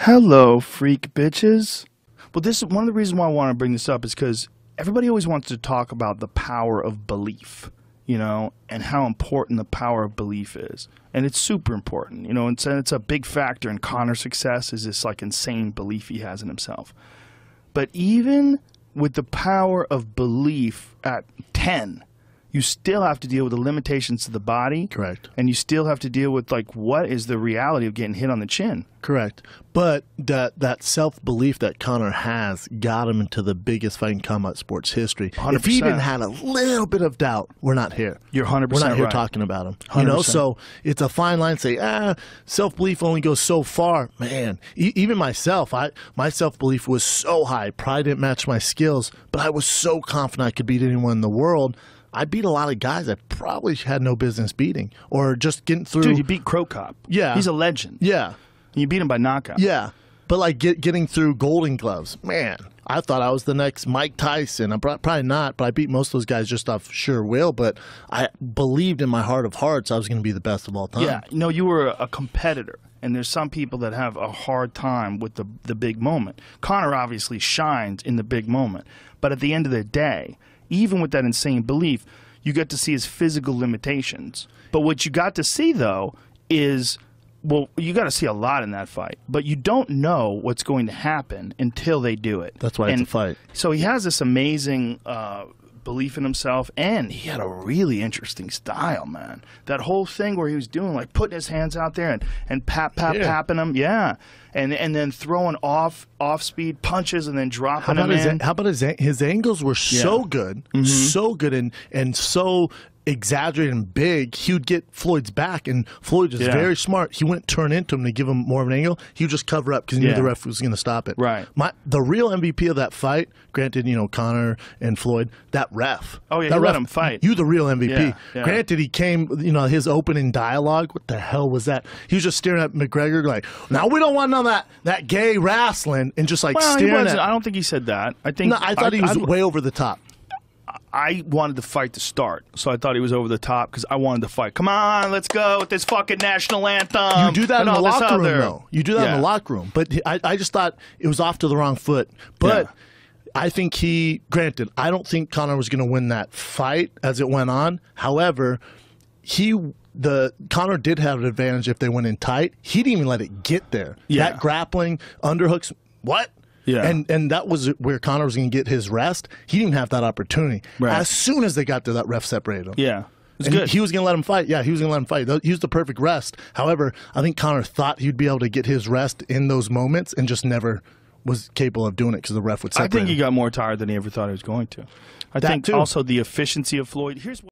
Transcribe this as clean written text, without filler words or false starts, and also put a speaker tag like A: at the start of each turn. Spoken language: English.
A: Hello, freak bitches. Well, this is one of the reasons why I want to bring this up is because everybody always wants to talk about the power of belief, you know, and how important the power of belief is. And it's super important, you know, and it's a big factor in Conor's success is this like insane belief he has in himself. But even with the power of belief at 10, you still have to deal with the limitations to the body.
B: Correct. And
A: you still have to deal with, like, what is the reality of getting hit on the chin.
B: Correct. But that self-belief that Conor has got him into the biggest fight in combat sports history.
A: 100%.
B: If he even had a little bit of doubt, we're not here.
A: You're 100%
B: We're not here
A: right.
B: talking about him.
A: 100%.
B: You know, so it's a fine line to say, self-belief only goes so far. Man, even myself, my self-belief was so high. Pride didn't match my skills, but I was so confident I could beat anyone in the world. I beat a lot of guys I probably had no business beating, or just getting through.
A: Dude, you beat Crow Cop.
B: Yeah.
A: He's a legend.
B: Yeah.
A: And you beat him by knockout.
B: Yeah. But like getting through Golden Gloves, man, I thought I was the next Mike Tyson. I'm probably not, but I beat most of those guys just off sheer will. But I believed in my heart of hearts I was going to be the best of all time.
A: Yeah. No, you were a competitor. And there's some people that have a hard time with the big moment. Conor obviously shines in the big moment. But at the end of the day, even with that insane belief, you get to see his physical limitations. But what you got to see, though, is, well, you got to see a lot in that fight. But you don't know what's going to happen until they do it.
B: That's why it's a fight.
A: So he has this amazing belief in himself, and he had a really interesting style, man. That whole thing where he was doing, like, putting his hands out there and papping them, yeah. And then throwing off-speed punches and then dropping them in.
B: How about his angles were so good, so good and so exaggerated and big, he would get Floyd's back, and Floyd was very smart. He wouldn't turn into him to give him more of an angle. He would just cover up because he knew the ref was going to stop it.
A: Right.
B: The real MVP of that fight, granted, you know, Conor and Floyd, that ref.
A: Oh, yeah, he let him fight.
B: You the real MVP.
A: Yeah, yeah.
B: Granted, he came, you know, his opening dialogue, what the hell was that? He was just staring at McGregor like, now we don't want none of that gay wrestling, and just like staring at.
A: I don't think he said that. I
B: thought he was way over the top.
A: I wanted the fight to start, so I thought he was over the top because I wanted to fight. Come on, let's go with this fucking national anthem.
B: You do that in the locker room, though. You do that in the locker room. But I just thought it was off to the wrong foot. But I think granted, I don't think Conor was going to win that fight as it went on. However, Conor did have an advantage if they went in tight. He didn't even let it get there.
A: Yeah.
B: That grappling, underhooks, what?
A: Yeah.
B: And that was where Conor was going to get his rest. He didn't have that opportunity. Right. As soon as they got there, that ref separated him.
A: Yeah. It was good.
B: He was going to let him fight. Yeah, he was going to let him fight. He was the perfect rest. However, I think Conor thought he'd be able to get his rest in those moments and just never was capable of doing it because the ref would separate him.
A: I think he got more tired than he ever thought he was going to. I think also the efficiency of Floyd. Here's what